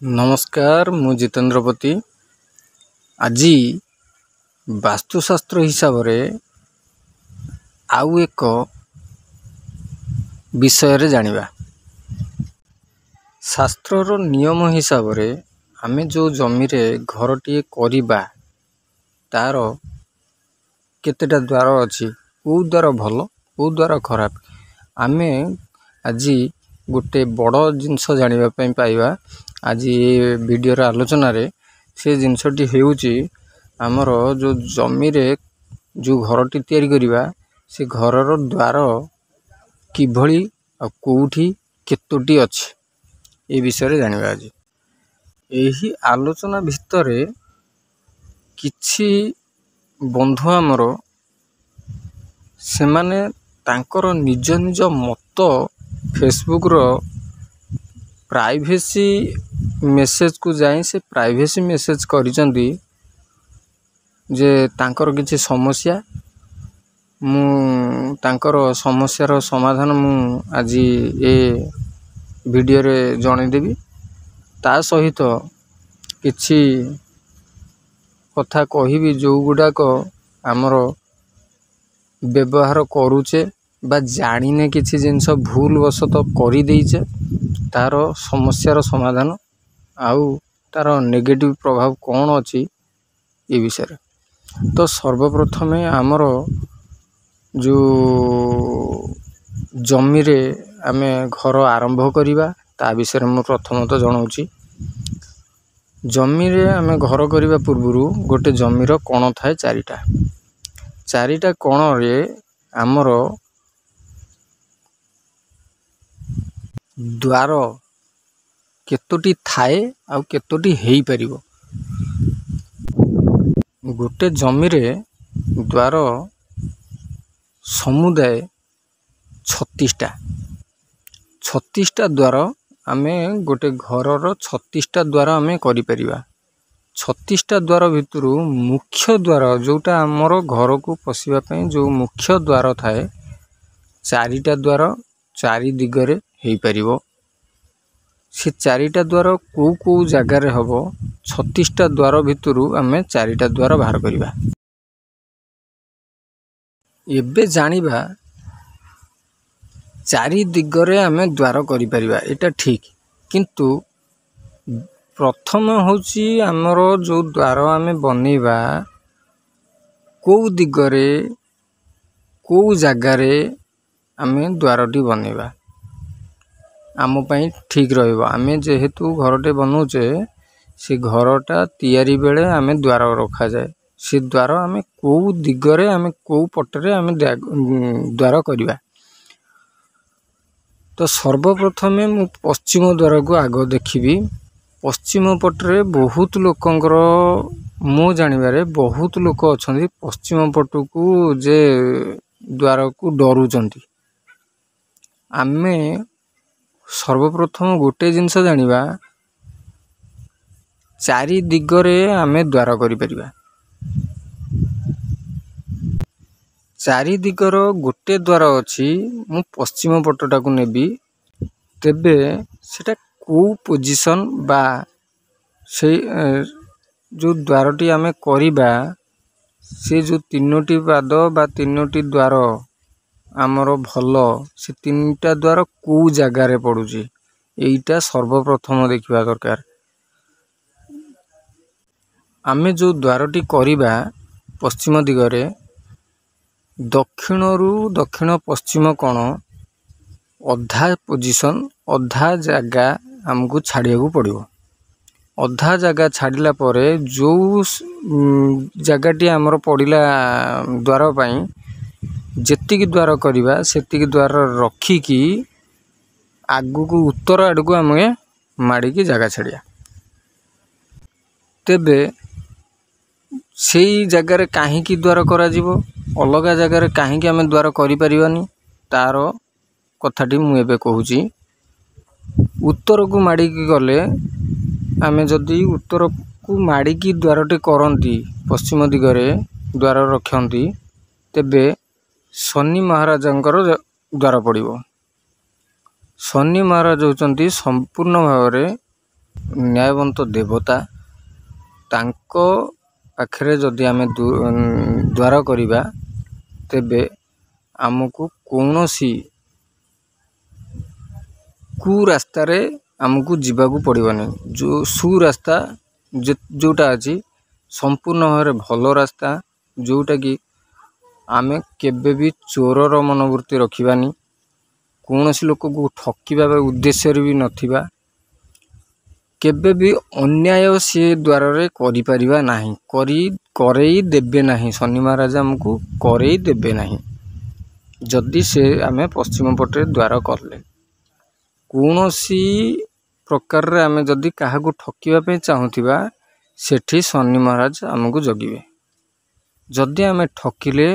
नमस्कार मु जितेन्द्रपति आज वास्तुशास्त्र हिसाब रे आउ एक विषय रे जानिबा। शास्त्रर नियम हिसाब रे आमे जो जमी रे घरटीए करिबा तार केतेटा द्वार अछि, को द्वार भल को द्वार खराब, आमे आज गोटे बड़ जिनस जानिबा पई पाइबा। आज ये वीडियो रा आलोचना रे से जिनसटी हेउची हमर जो जमी रे जो घरटी तयारी करिबा से घरर द्वार किभली आ कोठी केतोटी अछि ए विषय रे जानिबा। आज एही आलोचना भितरे किछि बंधु हमर से माने तांकर निज निज मत फेसबुक रो प्राइवेसी मेसेज को जाई से प्राइवेसी मेसेज करिसंती जे तांकर किछि समस्या मु तांकर समस्यार समाधान मु आज ए वीडियो रे जणे देबी। ता सहित किछि कथा कहिबी जो गुडाक हमर व्यवहार करूचे बा जानिने किछि जिनस भूल वसत करि देइचे तार समस्यार समाधान आउ तार नेगेटिव प्रभाव कौन अछि ए विषय रे। तो सर्वप्रथमे हमर जो जमी रे आमे घर आरंभ करिबा ता विषय मु प्रथमत जणाउची। जमी रे आमे घर करिबा पूर्वरु गोटे जमीर कोण थाए चारिटा कोण रे हमर द्वार केतोटी थाए आउ केतोटी हेई परिबो। गोटे जमी रे द्वार समुदाय 36टा द्वार आमे गोटे घरर 36टा द्वार आमे करि परिबा। 36टा द्वार भितरु मुख्य द्वार जोटा हमर घर को पसिबा पई जो मुख्य द्वार थाए 4टा द्वार 4 दिगरे हेई परिबो। से 4टा द्वार को जगह रे हबो 36टा द्वार भितरु आमे 4टा द्वार बाहर करिबा। एबे जानिबा 4 दिगरे आमे द्वार करि परिबा एटा ठीक, किंतु प्रथम होची हमर जो द्वार आमे बनेबा को दिगरे को जगह रे आमे द्वारटी बनेबा आम पई ठीक रहइबो। आमे जेहेतु घरटे बनौचे से घरटा तयारी बेले आमे द्वार रखा जाए, से द्वार आमे को दिगरे आमे को पटरे आमे द्वार करिबा। तो सर्वप्रथमे मु पश्चिम द्वार को आगो देखिबी। पश्चिम पटरे बहुत लोकंकर मो जानिबारे बहुत लोक अछंती पश्चिम पट को जे द्वार को डरुचंती। आमे सर्वप्रथम गोटे जिनस जानिबा 4 दिगरे आमे द्वार करि परिबा। 4 दिगर गोटे द्वार अछि मु पश्चिम पटटा को नेबी, तेबे सेटा को पोजीशन बा से जो द्वारटी आमे करिबा से जो 3टी पाद बा 3टी द्वार आमर भल से 3टा द्वार को जगह रे पडुची एइटा सर्वप्रथम देखिबा दरकार। आमे जो द्वारटी करिबा पश्चिम दिगरे दक्षिण रु दक्षिण पश्चिम कोण अधा पोजीशन अधा जगह हमको छाड़िया को पड़िबो। अधा जगह छाड़िला परे जो जगहटी हमर पड़िला द्वार पई जेतिकी द्वार करिबा सेतिकी द्वार रखी की आगु को उत्तर आड़ को आमे माड़ी की जगह छाड़िया। तेबे सेई जगह रे काहे की द्वार करा जिवो, अलगा जगह रे काहे की आमे द्वार करि परिबानी तार कथाटी मु एबे कहूची। उत्तर को माड़ी की गले आमे जदी उत्तर को माड़ी की द्वारटे करंती पश्चिम दिगरे द्वार रखंती तेबे शनि महाराजंकर द्वार पड़िबो। शनि महाराज होचंती संपूर्ण भाव रे ନ୍ୟାୟବନ୍ତ ଦେବତା, ତାଙ୍କ ପାଖରେ ଯଦି ଆମେ ଦ୍ୱାର କରିବା ତେବେ ଆମକୁ କୌଣସି ରାସ୍ତାରେ ଆମକୁ ଯିବାକୁ ପଡ଼ିବନି। ଯେଉଁ ସୁରାସ୍ତା ଯେଉଁଟା ଅଛି ସମ୍ପୂର୍ଣ୍ଣ ଭାବରେ ଭଲ ରାସ୍ତା, ଯେଉଁଟାକି ଆମେ କେବେ ବି ଚୋରର ମନୋବୃତ୍ତି ରଖିବାନି, କୌଣସି ଲୋକକୁ ଠକିବା ଉଦ୍ଦେଶ୍ୟରେ ବି ନଥିବା, କେବେ ବି ଅନ୍ୟାୟ ସେ ଦ୍ୱାରରେ କରିପାରିବା ନାହିଁ, କରେଇ ଦେବେ ନାହିଁ। ଶନି ମହାରାଜ ଆମକୁ କରେଇ ଦେବେ ନାହିଁ ଯଦି ସେ ଆମେ ପଶ୍ଚିମ ପଟରେ ଦ୍ୱାର କଲେ। କୌଣସି ପ୍ରକାରରେ ଆମେ ଯଦି କାହାକୁ ଠକିବା ପାଇଁ ଚାହୁଁଥିବା, ସେଠି ଶନି ମହାରାଜ ଆମକୁ ଜଗିବେ। ଯଦି ଆମେ ଠକିଲେ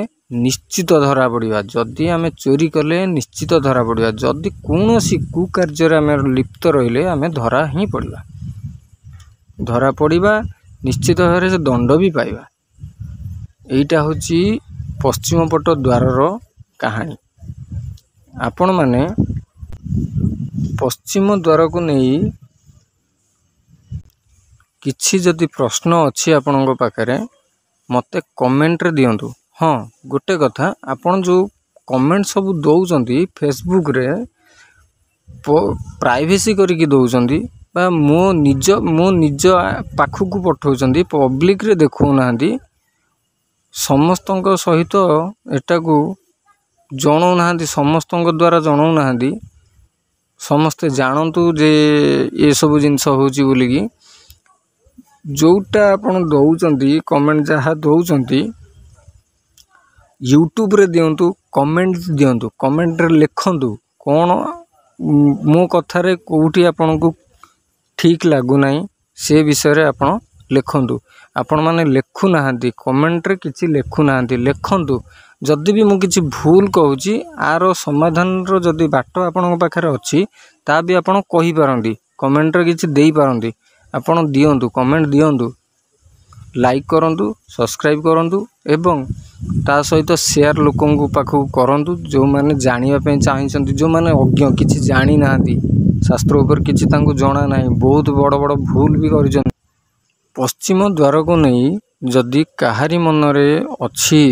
ନିଶ୍ଚିତ ଧରା ପଡ଼ିବା, ଯଦି ଆମେ ଚୋରି କଲେ ନିଶ୍ଚିତ ଧରା ପଡ଼ିବା, ଯଦି କୌଣସି କୁକାର୍ଯ୍ୟରେ ଆମେ ଲିପ୍ତ ରହିଲେ ଆମେ ଧରା ହିଁ ପଡ଼ିବା, ନିଶ୍ଚିତ ଭାବରେ ସେ ଦଣ୍ଡ ବି ପାଇବା। ଏଇଟା ହେଉଛି ପଶ୍ଚିମ ପଟ ଦ୍ୱାରର କାହାଣୀ। ଆପଣମାନେ ପଶ୍ଚିମ ଦ୍ୱାରକୁ ନେଇ କିଛି ଯଦି ପ୍ରଶ୍ନ ଅଛି ଆପଣଙ୍କ ପାଖରେ ମୋତେ କମେଣ୍ଟରେ ଦିଅନ୍ତୁ। ହଁ, ଗୋଟେ କଥା, ଆପଣ ଯେଉଁ କମେଣ୍ଟ ସବୁ ଦେଉଛନ୍ତି ଫେସବୁକରେ ପ୍ରାଇଭେସି କରିକି ଦେଉଛନ୍ତି ବା ମୋ ନିଜ ପାଖକୁ ପଠାଉଛନ୍ତି, ପବ୍ଲିକରେ ଦେଖାଉନାହାନ୍ତି, ସମସ୍ତଙ୍କ ସହିତ ଏଟାକୁ ଜଣାଉନାହାନ୍ତି, ସମସ୍ତଙ୍କ ଦ୍ୱାରା ଜଣାଉନାହାନ୍ତି, ସମସ୍ତେ ଜାଣନ୍ତୁ ଯେ ଏସବୁ ଜିନିଷ ହେଉଛି ବୋଲିକି। ଯେଉଁଟା ଆପଣ ଦେଉଛନ୍ତି କମେଣ୍ଟ, ଯାହା ଦେଉଛନ୍ତି ୟୁଟ୍ୟୁବରେ ଦିଅନ୍ତୁ, କମେଣ୍ଟ ଦିଅନ୍ତୁ, କମେଣ୍ଟରେ ଲେଖନ୍ତୁ କ'ଣ ମୋ କଥାରେ କେଉଁଠି ଆପଣଙ୍କୁ ଠିକ୍ ଲାଗୁନାହିଁ ସେ ବିଷୟରେ ଆପଣ ଲେଖନ୍ତୁ। ଆପଣମାନେ ଲେଖୁନାହାନ୍ତି, କମେଣ୍ଟରେ କିଛି ଲେଖୁନାହାନ୍ତି, ଲେଖନ୍ତୁ। ଯଦି ବି ମୁଁ କିଛି ଭୁଲ କହୁଛି, ଆର ସମାଧାନର ଯଦି ବାଟ ଆପଣଙ୍କ ପାଖରେ ଅଛି, ତା ବି ଆପଣ କହିପାରନ୍ତି, କମେଣ୍ଟରେ କିଛି ଦେଇପାରନ୍ତି। ଆପଣ ଦିଅନ୍ତୁ, କମେଣ୍ଟ ଦିଅନ୍ତୁ, ଲାଇକ୍ କରନ୍ତୁ, ସବସ୍କ୍ରାଇବ୍ କରନ୍ତୁ ଏବଂ ତା ସହିତ ସେୟାର ଲୋକଙ୍କ ପାଖକୁ କରନ୍ତୁ, ଯେଉଁମାନେ ଜାଣିବା ପାଇଁ ଚାହିଁଛନ୍ତି, ଯେଉଁମାନେ ଅଜ୍ଞ, କିଛି ଜାଣିନାହାନ୍ତି, ଶାସ୍ତ୍ର ଉପରେ କିଛି ତାଙ୍କୁ ଜଣା ନାହିଁ, ବହୁତ ବଡ଼ ବଡ଼ ଭୁଲ ବି କରିଛନ୍ତି। ପଶ୍ଚିମ ଦ୍ୱାରକୁ ନେଇ ଯଦି କାହାରି ମନରେ ଅଛି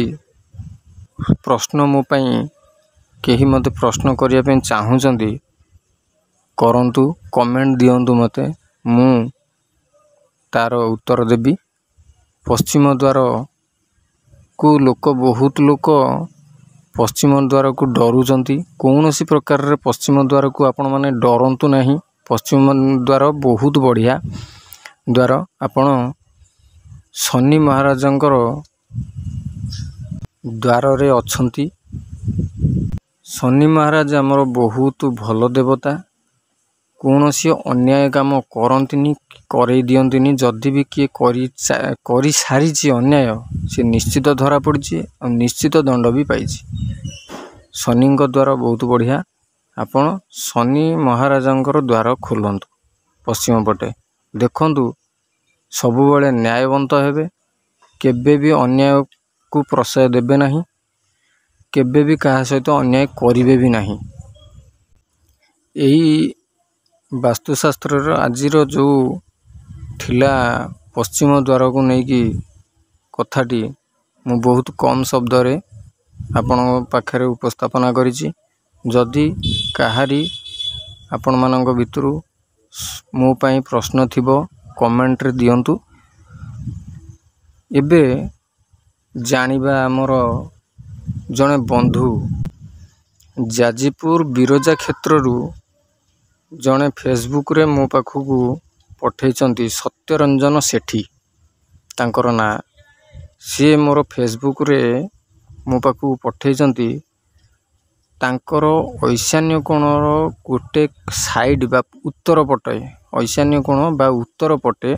ପ୍ରଶ୍ନ, ମୋ ପାଇଁ କେହି ମୋତେ ପ୍ରଶ୍ନ କରିବା ପାଇଁ ଚାହୁଁଛନ୍ତି, କରନ୍ତୁ, କମେଣ୍ଟ ଦିଅନ୍ତୁ ମୋତେ, ମୁଁ ତାର ଉତ୍ତର ଦେବି। ପଶ୍ଚିମ ଦ୍ୱାରକୁ ବହୁତ ଲୋକ ପଶ୍ଚିମ ଦ୍ୱାରକୁ ଡରୁଛନ୍ତି। କୌଣସି ପ୍ରକାରରେ ପଶ୍ଚିମ ଦ୍ୱାରକୁ ଆପଣମାନେ ଡରନ୍ତୁ ନାହିଁ। ପଶ୍ଚିମ ଦ୍ୱାର ବହୁତ ବଢ଼ିଆ ଦ୍ୱାର। ଆପଣ ଶନି ମହାରାଜଙ୍କର ଦ୍ୱାରରେ ଅଛନ୍ତି। ଶନି ମହାରାଜ ଆମର ବହୁତ ଭଲ ଦେବତା। କୌଣସି ଅନ୍ୟାୟ କାମ କରନ୍ତିନି, କରେଇ ଦିଅନ୍ତିନି। ଯଦି ବି କିଏ କରିସାରିଛି ଅନ୍ୟାୟ, ସେ ନିଶ୍ଚିତ ଧରା ପଡ଼ିଛି ଆଉ ନିଶ୍ଚିତ ଦଣ୍ଡ ବି ପାଇଛି। ଶନିଙ୍କ ଦ୍ୱାର ବହୁତ ବଢ଼ିଆ। ଆପଣ ଶନି ମହାରାଜଙ୍କର ଦ୍ୱାର ଖୋଲନ୍ତୁ ପଶ୍ଚିମ ପଟେ, ଦେଖନ୍ତୁ ସବୁବେଳେ ନ୍ୟାୟବନ୍ତ ହେବେ, କେବେ ବି ଅନ୍ୟାୟକୁ ପ୍ରଶ୍ରୟ ଦେବେ ନାହିଁ, କେବେ ବି କାହା ସହିତ ଅନ୍ୟାୟ କରିବେ ବି ନାହିଁ। ଏହି ବାସ୍ତୁଶାସ୍ତ୍ରର ଆଜିର ଯେଉଁ ଥିଲା ପଶ୍ଚିମ ଦ୍ୱାରକୁ ନେଇକି କଥାଟି, ମୁଁ ବହୁତ କମ୍ ଶବ୍ଦରେ ଆପଣଙ୍କ ପାଖରେ ଉପସ୍ଥାପନା କରିଛି। ଯଦି କାହାରି ଆପଣମାନଙ୍କ ଭିତରୁ ମୋ ପାଇଁ ପ୍ରଶ୍ନ ଥିବ, କମେଣ୍ଟରେ ଦିଅନ୍ତୁ। ଏବେ ଜାଣିବା, ଆମର ଜଣେ ବନ୍ଧୁ ଯାଜପୁର ବିରଜା କ୍ଷେତ୍ରରୁ ଜଣେ ଫେସବୁକରେ ମୋ ପାଖକୁ ପଠାଇଛନ୍ତି, ସତ୍ୟରଞ୍ଜନ ସେଠୀ ତାଙ୍କର ନାଁ। ସିଏ ମୋର ଫେସବୁକରେ ମୋ ପାଖକୁ ପଠାଇଛନ୍ତି, ତାଙ୍କର ଈଶାନ୍ୟ କୋଣର ଗୋଟେ ସାଇଡ଼ ବା ଉତ୍ତର ପଟେ, ଈଶାନ୍ୟ କୋଣ ବା ଉତ୍ତର ପଟେ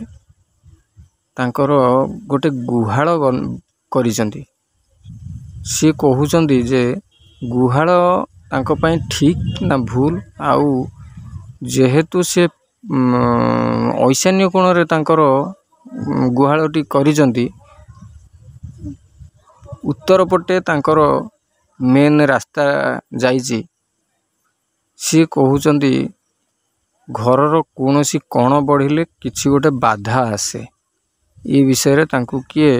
ତାଙ୍କର ଗୋଟେ ଗୁହାଳ କରିଛନ୍ତି। ସିଏ କହୁଛନ୍ତି ଯେ ଗୁହାଳ ତାଙ୍କ ପାଇଁ ଠିକ୍ ନା ଭୁଲ, ଆଉ ଯେହେତୁ ସେ ଈଶାନ୍ୟ କୋଣରେ ତାଙ୍କର ଗୁହାଳଟି କରିଛନ୍ତି, ଉତ୍ତର ପଟେ ତାଙ୍କର ମେନ୍ ରାସ୍ତା ଯାଇଛି। ସିଏ କହୁଛନ୍ତି ଘରର କୌଣସି କଣ ବଢ଼ିଲେ କିଛି ଗୋଟେ ବାଧା ଆସେ। ଏ ବିଷୟରେ ତାଙ୍କୁ କିଏ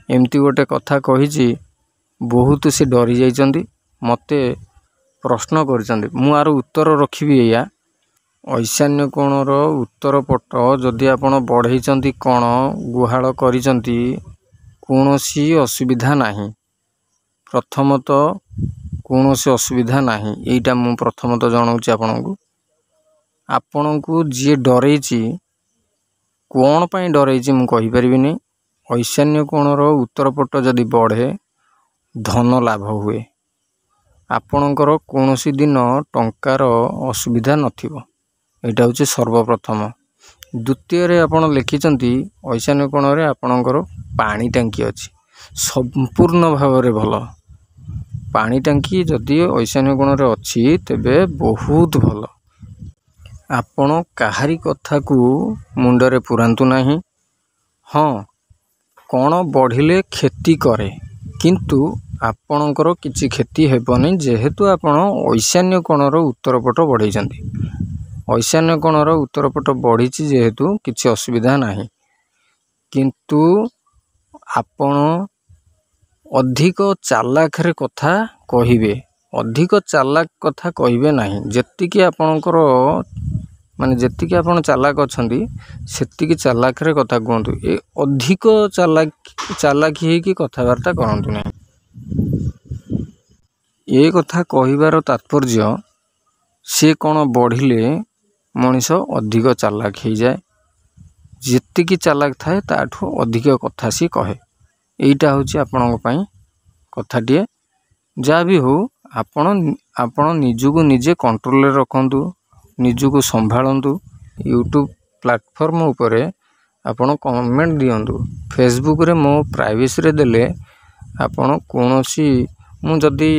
ଏମିତି ଗୋଟେ କଥା କହିଛି, ବହୁତ ସେ ଡରି ଯାଇଛନ୍ତି। ମୋତେ ପ୍ରଶ୍ନ କରିଛନ୍ତି। ମୁଁ ଆର ଉତ୍ତର ରଖିବି ଏଇଆ, ଈଶାନ୍ୟ କୋଣର ଉତ୍ତର ପଟ ଯଦି ଆପଣ ବଢ଼େଇଛନ୍ତି କଣ, ଗୁହାଳ କରିଛନ୍ତି, କୌଣସି ଅସୁବିଧା ନାହିଁ। ପ୍ରଥମତଃ କୌଣସି ଅସୁବିଧା ନାହିଁ। ଏଇଟା ମୁଁ ପ୍ରଥମତଃ ଜଣାଉଛି ଆପଣଙ୍କୁ ଯିଏ ଡରେଇଛି, କ'ଣ ପାଇଁ ଡରେଇଛି ମୁଁ କହିପାରିବିନି। ଈଶାନ୍ୟ କୋଣର ଉତ୍ତର ପଟ ଯଦି ବଢ଼େ ଧନ ଲାଭ ହୁଏ। ଆପଣଙ୍କର କୌଣସି ଦିନ ଟଙ୍କାର ଅସୁବିଧା ନଥିବ। ଏଇଟା ହେଉଛି ସର୍ବପ୍ରଥମ। ଦ୍ୱିତୀୟରେ ଆପଣ ଲେଖିଛନ୍ତି ଈଶାନ୍ୟ କୋଣରେ ଆପଣଙ୍କର ପାଣି ଟାଙ୍କି ଅଛି। ସମ୍ପୂର୍ଣ୍ଣ ଭାବରେ ଭଲ। ପାଣି ଟାଙ୍କି ଯଦି ଈଶାନ୍ୟ କୋଣରେ ଅଛି ତେବେ ବହୁତ ଭଲ। ଆପଣ କାହାରି କଥାକୁ ମୁଣ୍ଡରେ ପୁରାନ୍ତୁ ନାହିଁ। ହଁ, କ'ଣ ବଢ଼ିଲେ କ୍ଷତି କରେ, କିନ୍ତୁ ଆପଣଙ୍କର କିଛି କ୍ଷତି ହେବନି, ଯେହେତୁ ଆପଣ ଈଶାନ୍ୟ କୋଣର ଉତ୍ତର ପଟ ବଢ଼େଇଛନ୍ତି। ଈଶାନ୍ୟ କୋଣର ଉତ୍ତର ପଟ ବଢ଼ିଛି ଯେହେତୁ କିଛି ଅସୁବିଧା ନାହିଁ। କିନ୍ତୁ ଆପଣ ଅଧିକ ଚାଲାକରେ କଥା କହିବେ। ଅଧିକ ଚାଲାକ କଥା କହିବେ ନାହିଁ। ଯେତିକି ଆପଣଙ୍କର ଯେତିକି ଆପଣ ଚାଲାକ ଅଛନ୍ତି ସେତିକି ଚାଲାକରେ କଥା କୁହନ୍ତୁ। ଅଧିକ ଚାଲାକି ହେଇକି କଥାବାର୍ତ୍ତା କରନ୍ତୁ ନାହିଁ। ଏ କଥା କହିବାର ତାତ୍ପର୍ଯ୍ୟ, ସେ କ'ଣ ବଢ଼ିଲେ ମଣିଷ ଅଧିକ ଚାଲାକ ହେଇଯାଏ। ଯେତିକି ଚାଲାକ ଥାଏ ତାଠୁ ଅଧିକ କଥା ସିଏ କହେ। ଏଇଟା ହେଉଛି ଆପଣଙ୍କ ପାଇଁ କଥାଟିଏ। ଯାହା ବି ହଉ, ଆପଣ ନିଜକୁ ନିଜେ କଣ୍ଟ୍ରୋଲରେ ରଖନ୍ତୁ, ନିଜକୁ ସମ୍ଭାଳନ୍ତୁ। ୟୁଟ୍ୟୁବ୍ ପ୍ଲାଟଫର୍ମ ଉପରେ ଆପଣ କମେଣ୍ଟ ଦିଅନ୍ତୁ। ଫେସବୁକରେ ମୋ ପ୍ରାଇଭେସିରେ ଦେଲେ ଆପଣ କୌଣସି, ମୁଁ ଯଦି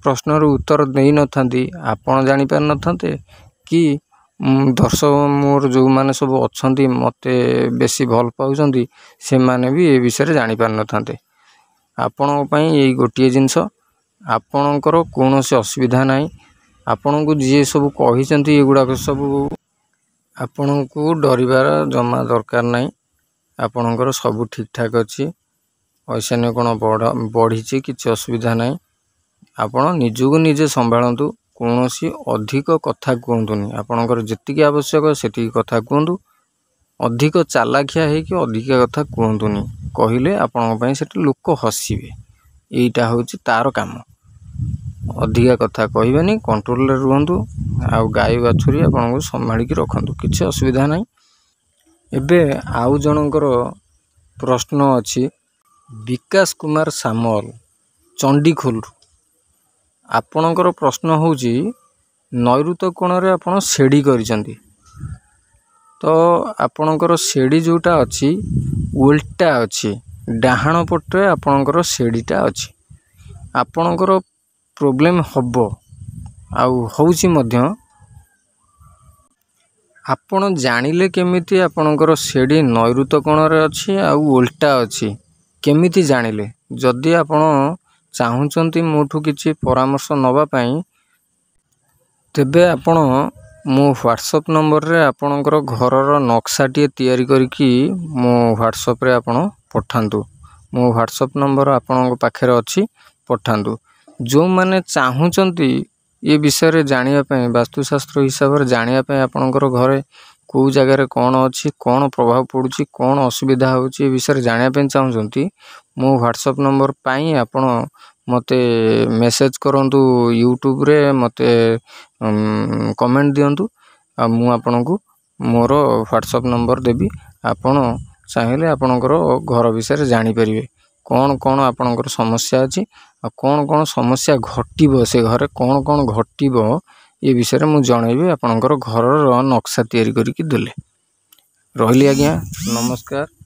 ପ୍ରଶ୍ନର ଉତ୍ତର ଦେଇନଥାନ୍ତି ଆପଣ ଜାଣିପାରିନଥାନ୍ତେ, କି ଦର୍ଶକ ମୋର ଯେଉଁମାନେ ସବୁ ଅଛନ୍ତି ମୋତେ ବେଶୀ ଭଲ ପାଉଛନ୍ତି ସେମାନେ ବି ଏ ବିଷୟରେ ଜାଣିପାରିନଥାନ୍ତେ। ଆପଣଙ୍କ ପାଇଁ ଏଇ ଗୋଟିଏ ଜିନିଷ, ଆପଣଙ୍କର କୌଣସି ଅସୁବିଧା ନାହିଁ। ଆପଣଙ୍କୁ ଯିଏ ସବୁ କହିଛନ୍ତି ଏଗୁଡ଼ାକ ସବୁ ଆପଣଙ୍କୁ ଡରିବାର ଜମା ଦରକାର ନାହିଁ। ଆପଣଙ୍କର ସବୁ ଠିକଠାକ୍ ଅଛି। ଈଶାନ୍ୟ କୋଣ ବଢ଼ିଛି, କିଛି ଅସୁବିଧା ନାହିଁ। ଆପଣ ନିଜକୁ ନିଜେ ସମ୍ଭାଳନ୍ତୁ। କୌଣସି ଅଧିକ କଥା କୁହନ୍ତୁନି। ଆପଣଙ୍କର ଯେତିକି ଆବଶ୍ୟକ ସେତିକି କଥା କୁହନ୍ତୁ। ଅଧିକ ଚାଲାଖିଆ ହେଇକି ଅଧିକ କଥା କୁହନ୍ତୁନି। କହିଲେ ଆପଣଙ୍କ ପାଇଁ ସେଠି ଲୋକ ହସିବେ। ଏଇଟା ହେଉଛି ତା'ର କାମ। ଅଧିକା କଥା କହିବେନି, କଣ୍ଟ୍ରୋଲରେ ରୁହନ୍ତୁ। ଆଉ ଗାଈ ବାଛୁରୀ ଆପଣଙ୍କୁ ସମ୍ଭାଳିକି ରଖନ୍ତୁ, କିଛି ଅସୁବିଧା ନାହିଁ। ଏବେ ଆଉ ଜଣଙ୍କର ପ୍ରଶ୍ନ ଅଛି, ବିକାଶ କୁମାର ସାମଲ, ଚଣ୍ଡିଖୋଲରୁ। ଆପଣଙ୍କର ପ୍ରଶ୍ନ ହେଉଛି, ନୈಋତ୍ୟ କୋଣରେ ଆପଣ ସେଡ଼ି କରିଛନ୍ତି, ତ ଆପଣଙ୍କର ସେଡ଼ି ଯେଉଁଟା ଅଛି ଓଲଟା ଅଛି। ଡାହାଣ ପଟରେ ଆପଣଙ୍କର ସେଡ଼ିଟା ଅଛି। ଆପଣଙ୍କର ପ୍ରୋବ୍ଲେମ୍ ହେବ, ଆଉ ହେଉଛି ମଧ୍ୟ। ଆପଣ ଜାଣିଲେ କେମିତି ଆପଣଙ୍କର ସେଡ଼ି ନୈଋତ୍ୟ କୋଣରେ ଅଛି ଆଉ ଓଲଟା ଅଛି? କେମିତି ଜାଣିଲେ? ଯଦି ଆପଣ ଚାହୁଁଛନ୍ତି ମୋଠୁ କିଛି ପରାମର୍ଶ ନେବା ପାଇଁ, ତେବେ ଆପଣ ମୋ ହ୍ୱାଟ୍ସଆପ୍ ନମ୍ବରରେ ଆପଣଙ୍କର ଘରର ନକ୍ସାଟିଏ ତିଆରି କରିକି ମୋ ହ୍ୱାଟ୍ସଆପ୍ରେ ଆପଣ ପଠାନ୍ତୁ। ମୋ ହ୍ୱାଟ୍ସଆପ୍ ନମ୍ବର ଆପଣଙ୍କ ପାଖରେ ଅଛି, ପଠାନ୍ତୁ। ଯେଉଁମାନେ ଚାହୁଁଛନ୍ତି ଏ ବିଷୟରେ ଜାଣିବା ପାଇଁ, ବାସ୍ତୁଶାସ୍ତ୍ର ହିସାବରେ ଜାଣିବା ପାଇଁ, ଆପଣଙ୍କର ଘରେ କେଉଁ ଜାଗାରେ କ'ଣ ଅଛି, କ'ଣ ପ୍ରଭାବ ପଡ଼ୁଛି, କ'ଣ ଅସୁବିଧା ହେଉଛି, ଏ ବିଷୟରେ ଜାଣିବା ପାଇଁ ଚାହୁଁଛନ୍ତି, ମୋ ହ୍ୱାଟ୍ସଆପ୍ ନମ୍ବର ପାଇଁ ଆପଣ ମୋତେ ମେସେଜ୍ କରନ୍ତୁ। ୟୁଟ୍ୟୁବରେ ମୋତେ କମେଣ୍ଟ ଦିଅନ୍ତୁ, ଆଉ ମୁଁ ଆପଣଙ୍କୁ ମୋର ହ୍ୱାଟ୍ସଆପ୍ ନମ୍ବର ଦେବି। ଆପଣ ଚାହିଁଲେ ଆପଣଙ୍କର ଘର ବିଷୟରେ ଜାଣିପାରିବେ। କ'ଣ କ'ଣ ଆପଣଙ୍କର ସମସ୍ୟା ଅଛି, ଆଉ କ'ଣ କ'ଣ ସମସ୍ୟା ଘଟିବ, ସେ ଘରେ କ'ଣ କ'ଣ ଘଟିବ, ଏ ବିଷୟରେ ମୁଁ ଜଣାଇବି ଆପଣଙ୍କର ଘରର ନକ୍ସା ତିଆରି କରିକି ଦେଲେ। ରହିଲି ଆଜ୍ଞା, ନମସ୍କାର।